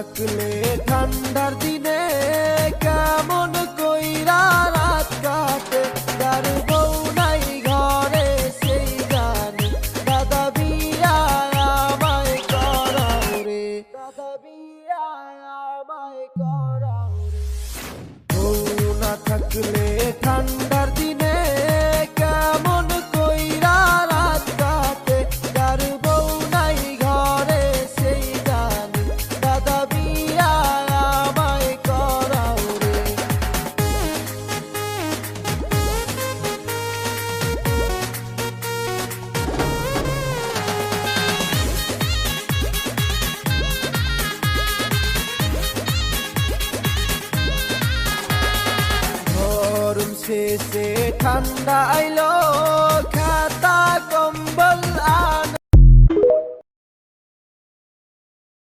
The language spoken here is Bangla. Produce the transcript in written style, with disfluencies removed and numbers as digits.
থাকলে ঠান্ডার দিনে কেমন কইরা রাত কাটে, যার বউ নাই ঘরে সেই জানে। দাদা বিয়া আমায় করাও রে, দাদা বিয়া আমায় করাও রে। বউ না থাকলে ঠান্ডার দিনে কেমন কইরা রাত কাটে, যার বউ নাই ঘরে সেই জানে। দাদা বিয়া আমায় করাও রে। গরম শেষে ঠান্ডা আইলো,